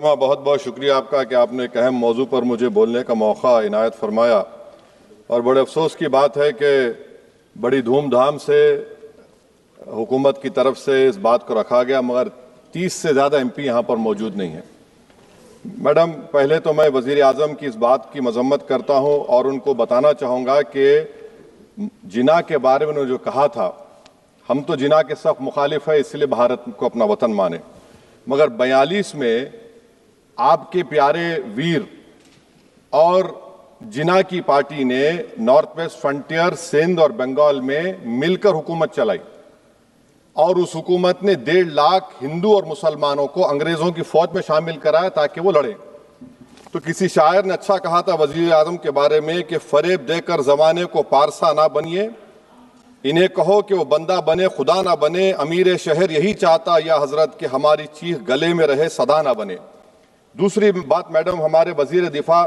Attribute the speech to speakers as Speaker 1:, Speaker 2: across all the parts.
Speaker 1: बहुत बहुत शुक्रिया आपका कि आपने एक अहम मौजू पर मुझे बोलने का मौका इनायत फरमाया। और बड़े अफसोस की बात है कि बड़ी धूमधाम से हुकूमत की तरफ से इस बात को रखा गया, मगर 30 से ज़्यादा MP यहाँ पर मौजूद नहीं हैं। मैडम, पहले तो मैं वज़ीर आज़म की इस बात की मजम्मत करता हूँ और उनको बताना चाहूँगा कि जिना के बारे में उन्होंने जो कहा था, हम तो जिना के सख्त मुखालिफ है, इसलिए भारत को अपना वतन माने, मगर 42 में आपके प्यारे वीर और जिना की पार्टी ने नॉर्थ वेस्ट फ्रंटियर, सिंध और बंगाल में मिलकर हुकूमत चलाई और उस हुकूमत ने 1.5 लाख हिंदू और मुसलमानों को अंग्रेजों की फौज में शामिल कराया ताकि वो लड़े। तो किसी शायर ने अच्छा कहा था वजीर आजम के बारे में कि फरेब देकर जमाने को पारसा ना बनिए, इन्हें कहो कि वो बंदा बने खुदा ना बने, अमीर शहर यही चाहता या हजरत कि हमारी चीख गले में रहे सदा ना बने। दूसरी बात मैडम, हमारे वजीर दिफा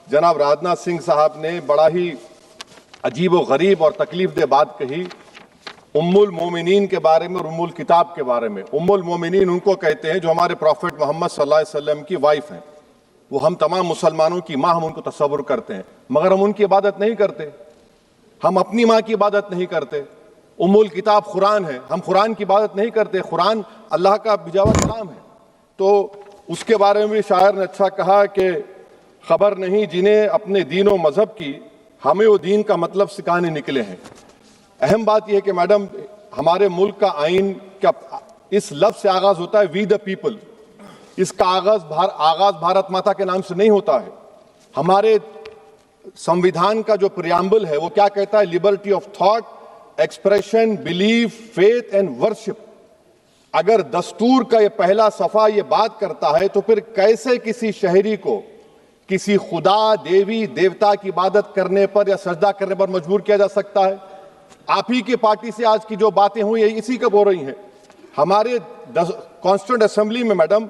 Speaker 1: जनाब राजनाथ सिंह साहब ने बड़ा ही अजीब व गरीब और तकलीफ दे बात कही उम्मुल मोमिनीन के बारे में और उम्मुल किताब के बारे में। उम्मुल मोमिनीन उनको कहते हैं जो हमारे प्रॉफिट मोहम्मद सल्लल्लाहु अलैहि वसल्लम की वाइफ हैं, वो हम तमाम मुसलमानों की माँ, हम उनको तस्वुर करते हैं, मगर हम उनकी इबादत नहीं करते, हम अपनी माँ की इबादत नहीं करते। उम्मुल किताब कुरान है, हम कुरान की इबादत नहीं करते, कुरान अल्लाह का बिजावा कलाम है। तो उसके बारे में भी शायर ने अच्छा कहा कि खबर नहीं जिन्हें अपने दीन व मजहब की, हमें वो दीन का मतलब सिखाने निकले हैं। अहम बात यह है कि मैडम, हमारे मुल्क का आइन का इस लफ्ज से आगाज होता है वी द पीपल। इसका आगाज भारत माता के नाम से नहीं होता है। हमारे संविधान का जो प्रियम्बल है वो क्या कहता है? Liberty of thought, expression, belief, faith and worship. अगर दस्तूर का ये पहला सफा ये बात करता है तो फिर कैसे किसी शहरी को किसी खुदा, देवी, देवता की इबादत करने पर या सजदा करने पर मजबूर किया जा सकता है? आप ही की पार्टी से आज की जो बातें हुई है इसी कब हो रही हैं। हमारे कॉन्स्टिट्यूंट असेंबली में मैडम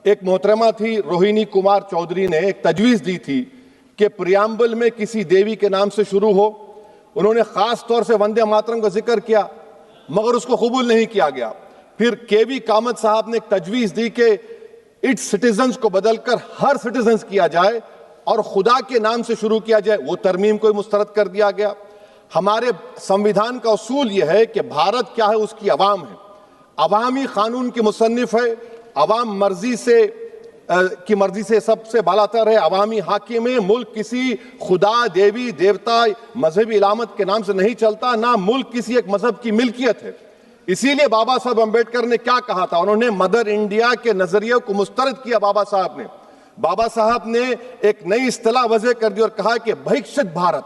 Speaker 1: एक मोहतरमा थी रोहिणी कुमार चौधरी ने एक तजवीज दी थी कि प्रियम्बल में किसी देवी के नाम से शुरू हो। उन्होंने खास तौर से वंदे मातरम का जिक्र किया, मगर उसको कबूल नहीं किया गया। फिर KV कामत साहब ने एक तजवीज दी कि इट्स सिटीजन्स को बदलकर हर सिटीजन्स किया जाए और खुदा के नाम से शुरू किया जाए, वो तरमीम को मुस्तरद कर दिया गया। हमारे संविधान का उसूल यह है कि भारत क्या है, उसकी अवाम है, अवामी कानून की मुसन्निफ है, अवाम की मर्जी से सबसे बालातर है, अवामी हाकिम है। मुल्क किसी खुदा, देवी, देवता, मजहबी इलामत के नाम से नहीं चलता, ना मुल्क किसी एक मजहब की मिल्कियत है। इसीलिए बाबा साहब अम्बेडकर ने क्या कहा था? उन्होंने मदर इंडिया के नजरिए को मुस्तरद किया। बाबा साहब ने एक नई इस्तिलाह वजह कर दी और कहा कि भैक्षित भारत,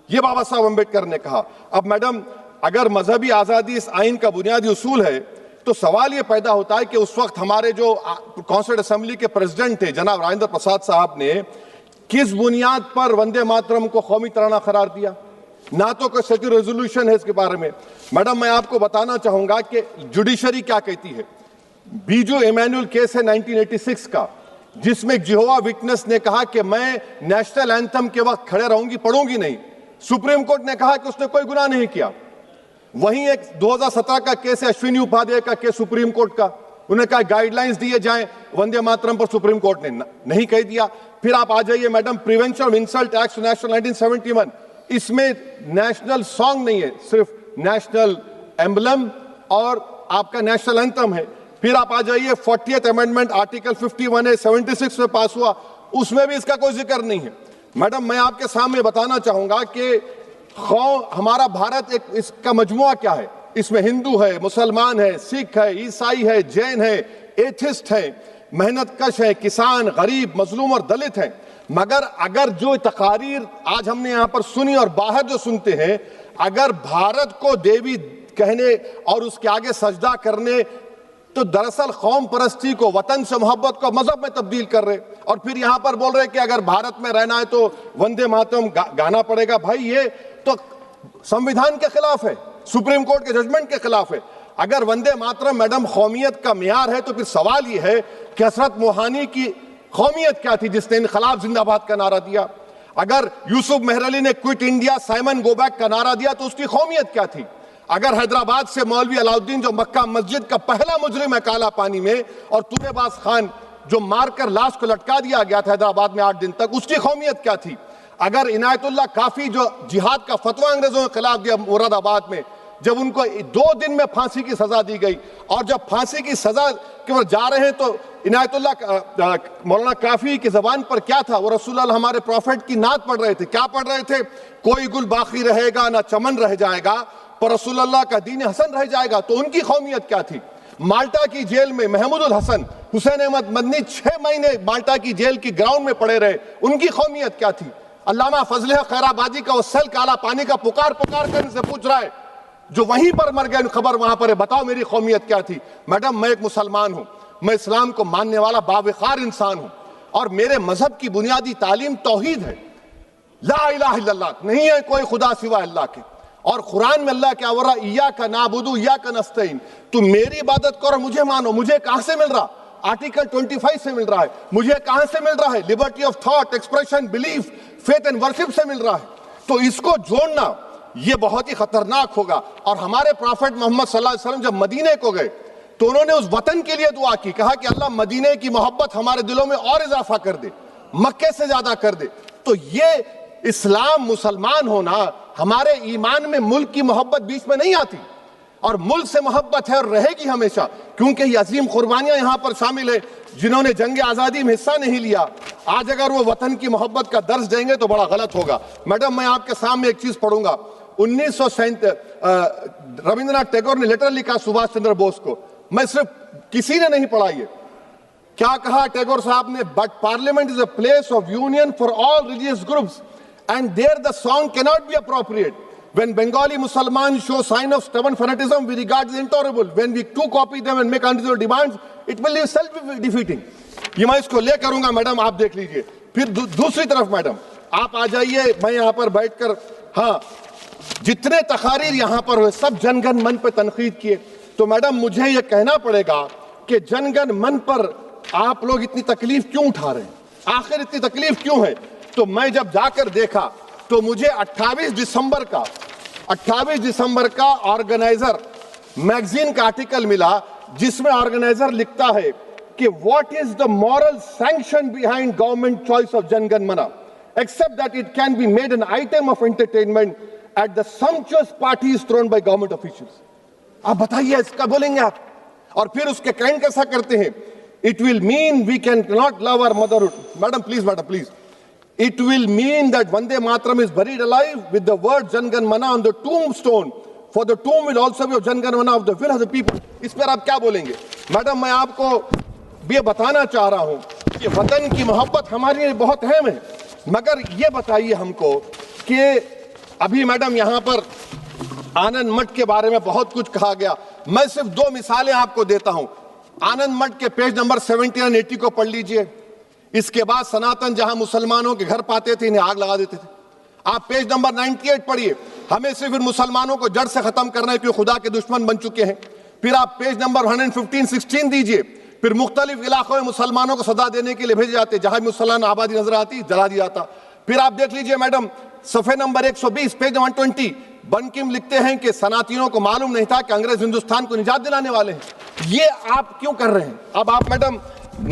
Speaker 1: ये बाबा साहब अम्बेडकर ने कहा। अब मैडम, अगर मजहबी आजादी इस आइन का बुनियादी उसूल है तो सवाल यह पैदा होता है कि उस वक्त हमारे जो कॉन्स्टिट्यूंट असेंबली के प्रेसिडेंट थे जनाब राजेंद्र प्रसाद साहब ने किस बुनियाद पर वंदे मातरम को कौमी तराना करार दिया? ना तो कोई सेक्यूरिटी रेजोल्यूशन है इसके बारे में। मैडम, मैं आपको बताना चाहूंगा कि जुडिशरी क्या कहती है। बीजू इमैनुअल केस है 1986 का, जिसमें जिहोवा विटनेस ने कहा कि मैं नेशनल एंथम के वक्त खड़े रहूंगी, पढ़ूंगी नहीं। सुप्रीम कोर्ट ने कहा कि उसने कोई गुनाह नहीं किया। वहीं एक 2017 का केस है अश्विनी उपाध्याय का केस सुप्रीम कोर्ट का, उन्होंने कहा गाइडलाइंस दिए जाएं वंदे मातरम पर, सुप्रीम कोर्ट ने नहीं कह दिया। फिर आप आ जाइए madam, prevention of insult act national 1971, इसमें नेशनल सॉन्ग नहीं है, सिर्फ नेशनल एम्बलम और आपका नेशनल एंथम है। फिर आप आ जाइए 40th अमेंडमेंट आर्टिकल 51 है, 76 में पास हुआ, उसमें भी इसका कोई जिक्र नहीं है। मैडम, मैं आपके सामने बताना चाहूंगा कि हमारा भारत एक इसका मजमुआ क्या है। इसमें हिंदू है, मुसलमान है, सिख है, ईसाई है, जैन है, एथिस्ट है, मेहनतकश है, किसान, गरीब, मजलूम और दलित है। मगर अगर जो तकारीर आज हमने यहां पर सुनी और बाहर जो सुनते हैं, अगर भारत को देवी कहने और उसके आगे सजदा करने, तो दरअसल कौम परस्ती को, वतन से मोहब्बत को मजहब में तब्दील कर रहे, और फिर यहां पर बोल रहे कि अगर भारत में रहना है तो वंदे मातरम गाना पड़ेगा। भाई, ये तो संविधान के खिलाफ है, सुप्रीम कोर्ट के जजमेंट के खिलाफ है। अगर वंदे मातरम मैडम कौमियत का मियार है तो फिर सवाल यह है कि हजरत मोहानी की कौमियत क्या थी जिसने इनकलाब जिंदाबाद का नारा दिया? अगर यूसुफ मेहरली ने quit India, Simon go back का नारा दिया तो उसकी कौमियत क्या थी? अगर हैदराबाद से मौलवी अलाउद्दीन जो मक्का मस्जिद का पहला मुजरिम है काला पानी में, और तूबेबाज खान जो मारकर लाश को लटका दिया गया था हैदराबाद में 8 दिन तक, उसकी कौमियत क्या थी? अगर इनायतुल्लाह काफी जो जिहाद का फतवा अंग्रेजों के खिलाफ दिया मुरादाबाद में, जब उनको 2 दिन में फांसी की सजा दी गई, और जब फांसी की सजा के ओर जा रहे हैं तो इनायतुल्लाह मौलाना काफी की जबान पर क्या था? वो रसूलुल्लाह हमारे प्रॉफिट की नात पढ़ रहे थे। क्या पढ़ रहे थे? कोई गुल बाकी रहेगा ना चमन रह जाएगा, पर रसूलुल्लाह का दीन हसन रह जाएगा। तो उनकी कौमियत क्या थी? माल्टा की जेल में महमूदुल हसन, हुसैन अहमद मदनी 6 महीने माल्टा की जेल की ग्राउंड में पड़े रहे, उनकी कौमियत क्या थी? अल्लामा फजल खैराबादी का वो सेल काला पानी का पुकार पुकार कर इनसे पूछ रहा है, जो वहीं पर मर गए, खबर वहां पर है, बताओ मेरी कौमियत क्या थी? मैडम, मैं एक मुसलमान हूं, मैं इस्लाम को मानने वाला बावकार इंसान हूं, और मेरे मजहब की बुनियादी तालीम तौहीद है, ला इलाहा इल्लल्लाह, नहीं है कोई खुदा सिवा अल्लाह के। और कुरान में अल्लाह क्या बोल रहा? इय्याका नाबुदु इय्याका नस्तईन, तुम मेरी इबादत करो, मुझे मानो। मुझे कहां से मिल रहा? आर्टिकल 25 से मिल रहा है। मुझे कहां से मिल रहा है? Liberty of thought, expression, belief, faith and worship से मिल रहा है। तो इसको जोड़ना ये बहुत ही खतरनाक होगा। और हमारे प्रॉफेट मोहम्मद सल्लल्लाहु अलैहि वसल्लम जब मदीने को गए तो उन्होंने उस वतन के लिए दुआ की, कहा कि अल्लाह मदीने की मोहब्बत हमारे दिलों में और इजाफा कर दे, मक्के से ज्यादा कर दे। तो ये इस्लाम, मुसलमान होना, हमारे ईमान में मुल्क की मोहब्बत बीच में नहीं आती, और मुल्क से मोहब्बत है और रहेगी हमेशा, क्योंकि ये अजीम कुर्बानियां यहां पर शामिल है जिन्होंने जंग आजादी में हिस्सा नहीं लिया। आज अगर वो वतन की मोहब्बत का दर्ज देंगे तो बड़ा गलत होगा। मैडम, मैं आपके सामने एक चीज पढ़ूंगा। 1937 रविंद्रनाथ टैगोर ने लेटर लिखा सुभाष चंद्र बोस को, मैं सिर्फ किसी ने नहीं पढ़ा ये। क्या कहा टैगोर साहब ने? But parliament is a place of union for all religious groups and there the song can not be appropriate. When Bengali Muslims show sign of stubborn fanaticism, we regard it intolerable. When we too copy them and make unreasonable demands, it will be self-defeating. ये मैं इसको ले करूंगा madam, आप देख लीजिए। फिर दूसरी तरफ मैडम आप आ जाइए, मैं यहाँ पर बैठकर, हाँ, जितने तकारीर यहाँ पर हुए सब जनगण मन पर तनकीद किए। तो मैडम मुझे ये कहना पड़ेगा कि जनगण मन पर आप लोग इतनी तकलीफ क्यों उठा रहे हैं? आखिर इतनी तकलीफ क्यों है? तो मैं जब जाकर देखा तो मुझे 28 दिसंबर का ऑर्गेनाइजर मैगजीन का आर्टिकल मिला, जिसमें ऑर्गेनाइजर लिखता है कि what is the moral sanction behind government choice of Jana Gana Mana, except that it can be made an item of entertainment at the sumptuous parties thrown by government officials. आप बताइए, इसका बोलेंगे आप? और फिर उसके काइंड कैसा करते हैं? It will mean we can not love our motherhood. Madam please, it will mean that Vande Mataram is buried alive with the word Jangan Mana on the tombstone, for the tomb will also be of Jangan Mana of the will of the people. इस पर आप क्या बोलेंगे? Madam, मैं आपको ये बताना चाह रहा हूं कि वतन की मोहब्बत हमारे लिए बहुत अहम है, मगर ये बताइए हमको कि अभी मैडम यहाँ पर आनंद मठ के बारे में बहुत कुछ कहा गया। मैं सिर्फ 2 मिसालें आपको देता हूं। आनंद मठ के पेज नंबर 70 और 80 को पढ़ लीजिए। इसके बाद सनातन जहां मुसलमानों के घर पाते थे, इन्हें आग लगा देते थे। आप पेज नंबर 98 पढ़िए। हमें सिर्फ इन मुसलमानों को जड़ से खत्म करना है क्योंकि खुदा के दुश्मन बन चुके हैं। फिर आप पेज नंबर 115-16 दीजिए। फिर मुख्तलिफ इलाकों में मुसलमानों को सदा देने के लिए भेजे जाते, जहां भी मुसलमान आबादी नजर आती जला दिया जाता। फिर आप देख लीजिए मैडम, सफे नंबर 120 पेज 120, बंकिम लिखते हैं कि सनातियों को मालूम नहीं था कि अंग्रेज हिंदुस्तान को निजात दिलाने वाले हैं। ये आप क्यों कर रहे हैं? अब आप मैडम,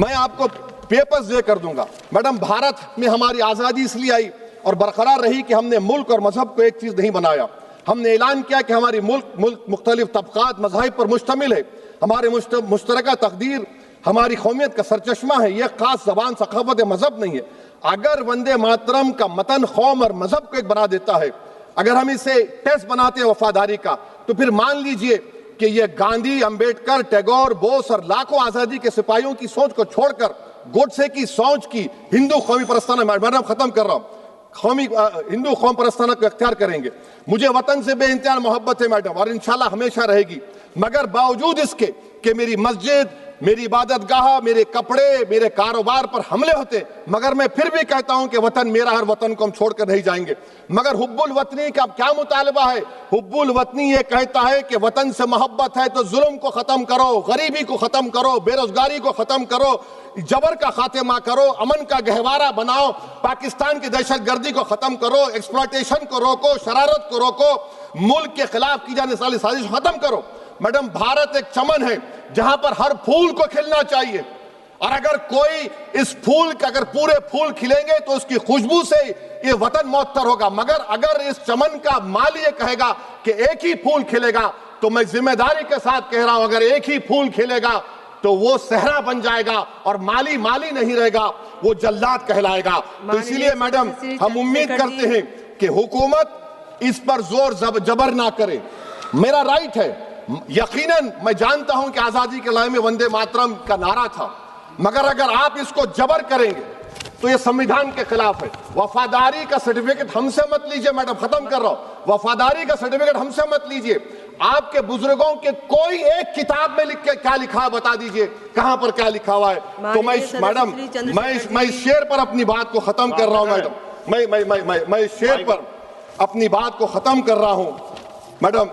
Speaker 1: मैं आपको पेपर्स दे कर दूंगा। मैडम, भारत में हमारी आजादी इसलिए आई और बरकरार रही कि हमने मुल्क और मजहब को एक चीज नहीं बनाया। हमने ऐलान किया कि हमारी मुल्क मुख्तलिफ तबकात मज़ाहिब पर मुश्तमिल है। हमारे मुश्तरका तकदीर हमारी कौमियत का सरचश्मा है। यह खास जबान, सखावत या मजहब नहीं है। अगर वंदे मातरम का मतन कौम और मजहब को एक बना देता है, अगर हम इसे टेस्ट बनाते हैं वफादारी का, तो फिर मान लीजिए कि यह गांधी, अंबेडकर, टैगोर, बोस और लाखों आजादी के सिपाहियों की सोच को छोड़कर गोडसे की सोच की हिंदू कौमी परस्ताना, मैडम खत्म कर रहा हूं, कौमी हिंदू कौम परस्ताना को इख्तियार करेंगे। मुझे वतन से बेइंतहा मोहब्बत है मैडम, और इंशाल्लाह हमेशा रहेगी। मगर बावजूद इसके कि मेरी मस्जिद, मेरी इबादत गाह, मेरे कपड़े, मेरे कारोबार पर हमले होते, मगर मैं फिर भी कहता हूं कि वतन मेरा, हर वतन को हम छोड़कर नहीं जाएंगे। मगर हुब्बुल वतनी का क्या मुतालबा है? हुब्बुल वतनी ये कहता है कि वतन से मोहब्बत है तो जुल्म को खत्म करो, गरीबी को खत्म करो, बेरोजगारी को खत्म करो, जबर का खात्मा करो, अमन का गहवारा बनाओ, पाकिस्तान की दहशतगर्दी को खत्म करो, एक्सप्लॉयटेशन को रोको, शरारत को रोको, मुल्क के खिलाफ की जाने वाली साजिश खत्म करो। मैडम, भारत एक चमन है जहां पर हर फूल को खिलना चाहिए और अगर कोई इस फूल के अगर पूरे फूल खिलेंगे तो उसकी खुशबू से ये वतन मुअत्तर होगा, मगर अगर इस चमन का माली ये कहेगा कि एक ही फूल खिलेगा, तो मैं जिम्मेदारी के साथ कह रहा हूं, अगर एक ही फूल खिलेगा तो वो सहरा बन जाएगा और माली माली नहीं रहेगा, वो जल्लाद कहलाएगा। तो इसीलिए मैडम हम उम्मीद करते हैं कि हुकूमत इस पर जोर जबर ना करे। मेरा राइट है, यकीनन मैं जानता हूं कि आजादी के लड़ाई में वंदे मातरम का नारा था, मगर अगर आप इसको जबर करेंगे तो ये संविधान के खिलाफ है। वफादारी का सर्टिफिकेट हमसे मत लीजिए मैडम, खत्म कर रहा हूं, वफादारी का सर्टिफिकेट हमसे मत लीजिए। आपके बुजुर्गों के कोई एक किताब में लिख के क्या लिखा बता दीजिए, कहां पर क्या लिखा हुआ है। तो मैं मैडम मैं इस शेर पर अपनी बात को खत्म कर रहा हूं मैडम, मैं इस शेर पर अपनी बात को खत्म कर रहा हूं मैडम,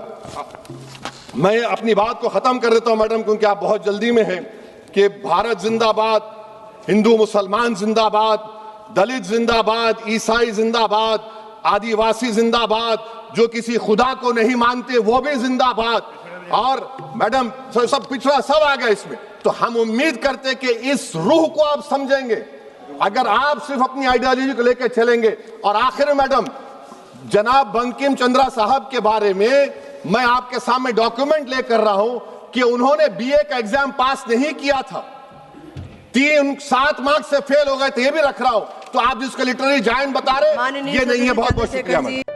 Speaker 1: मैं अपनी बात को खत्म कर देता हूं मैडम, क्योंकि आप बहुत जल्दी में हैं। कि भारत जिंदाबाद, हिंदू मुसलमान जिंदाबाद, दलित जिंदाबाद, ईसाई जिंदाबाद, आदिवासी जिंदाबाद, जो किसी खुदा को नहीं मानते वो भी जिंदाबाद, और मैडम सब पिछड़ा सब आ गया इसमें। तो हम उम्मीद करते कि इस रूह को आप समझेंगे, अगर आप सिर्फ अपनी आइडियोलॉजी को लेकर चलेंगे। और आखिर में मैडम, जनाब बंकिम चंद्रा साहब के बारे में मैं आपके सामने डॉक्यूमेंट लेकर रहा हूं कि उन्होंने बीए का एग्जाम पास नहीं किया था, 7 मार्क्स से फेल हो गए थे, ये भी रख रहा हूं। तो आप जिसको लिटरेरी जायंट बता रहे, ये नहीं है। बहुत बहुत शुक्रिया मैडम।